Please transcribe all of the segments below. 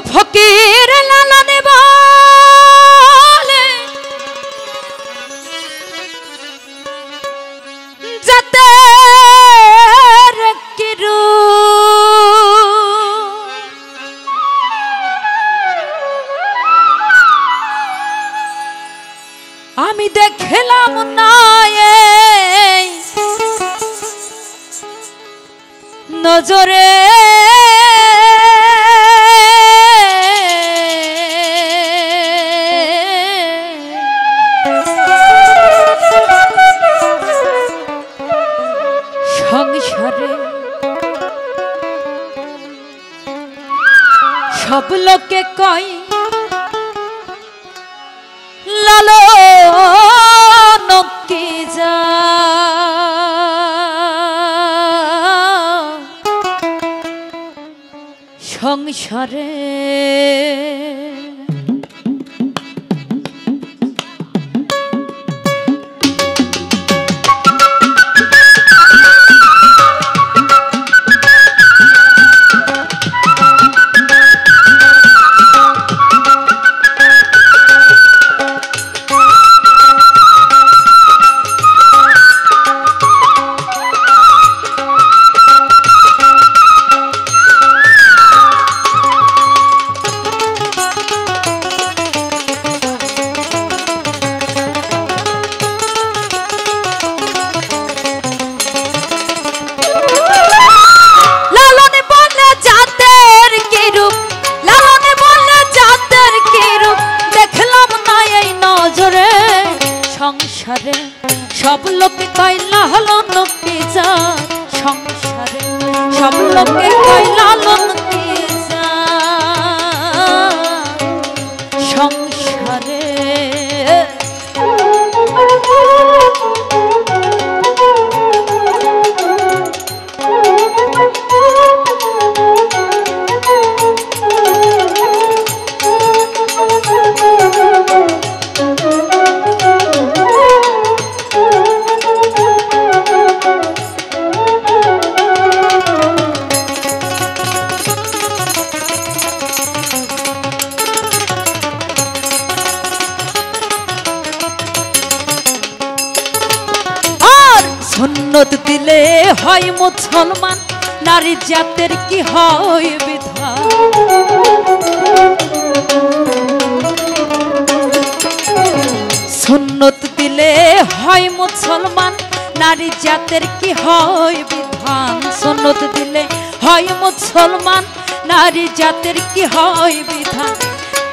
ফকির লালনে বলে যাতে কিরু আমি দেখলাম না নজরে সংসারে সব লোকে কয় লালন কি যা সংসারে সংসারে সব লোকে কয় লালন কি যা সংসারে সব লোকে কয় লালন কি যা সংসারে সুন্নত দিলে হয় মুসলমান নারী জাতের কি হয় বিধান সুন্নত দিলে হয় মুসলমান নারী জাতের কি হয় বিধান সুন্নত দিলে হয় মুসলমান নারী জাতের কি হয় বিধান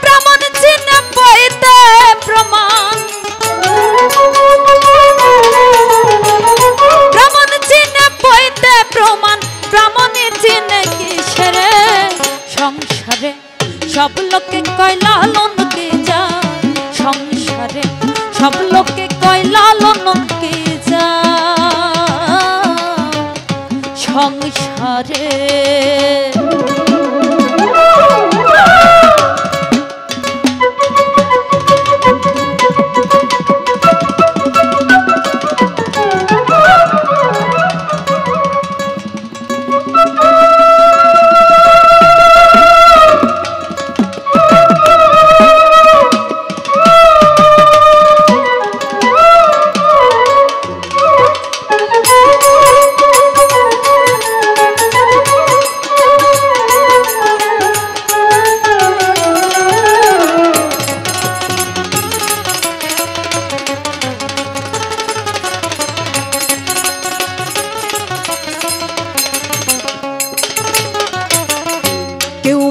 প্রমাণ চিহ্ন পাইতে প্রমাণ প্রমাণ চিহ্ন পাইতে প্রমাণ প্রমাণে চিহ্ন কিসের সংসারে সব লোকে কয় লালন কি যা সংসারে সব লোকে কয় লালন কি যা সংসারে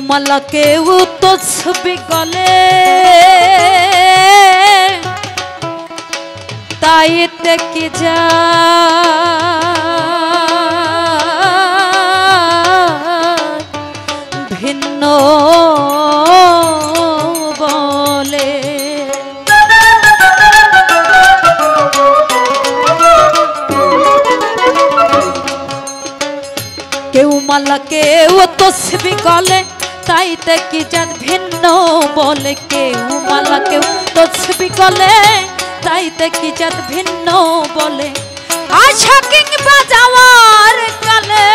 মালা কেউ তসবি গলে তাইতে কি যা ভিন্ন বলে কেউ মালা কেউ তসবি গলে তাইতে কি জাত ভিন্ন বলে কেউ মালা কেউ তসবি গলে তাইতে কি জাত ভিন্ন বলে আশা কিংবা যাওয়ার কালে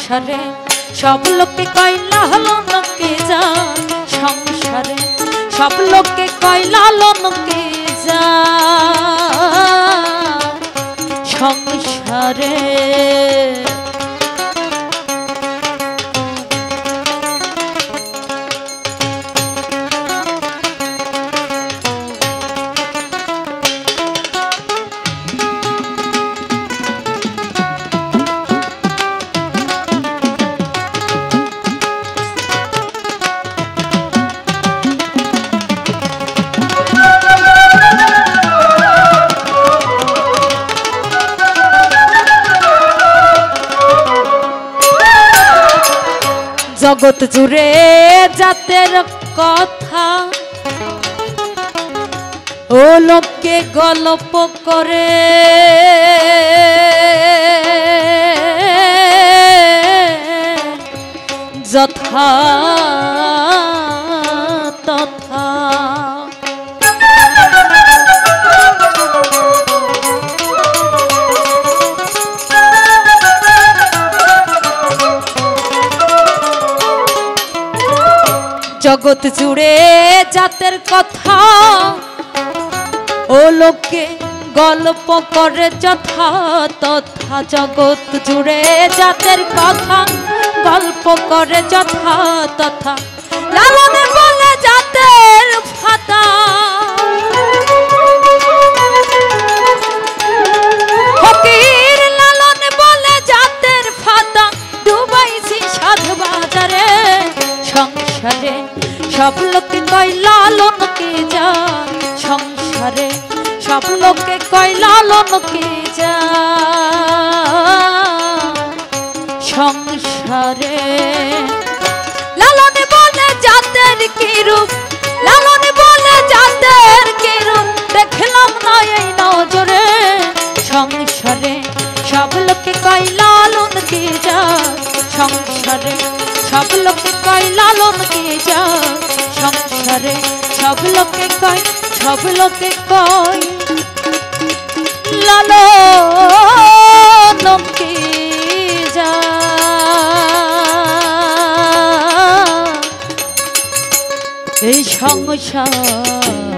সংসারে সব লোকে কয় লালন কে যান সংসারে সব লোকে কয় লালন কে যান সংসারে জগৎ জুড়ে জাতের কথা ও লোককে গল্প করে যথা তথা জগৎ জুড়ে জাতের কথা ও লোকে গল্প করে যথা তথা জগৎ জুড়ে জাতের কথা গল্প করে যথা তথা লালনে বলে জাতের ফাতা ফকির লালনে বলে জাতের ফাতা ডুবাইছি সাধ বাজারে সংসারে সব লোকে কয় লালন কে যান সংসারে সব লোকে কয় লালন কে যান সংসারে লালনে বলে জাতের কি রূপ লালনে বলে জাতের কি রূপ দেখলাম না এই নজরে সংসারে সব লোকে কয় লালন কে যান সংসারে সব লোকে কয় লালন কে যান সংসারে সব লোকে কয় লালন কে যান এই সংসার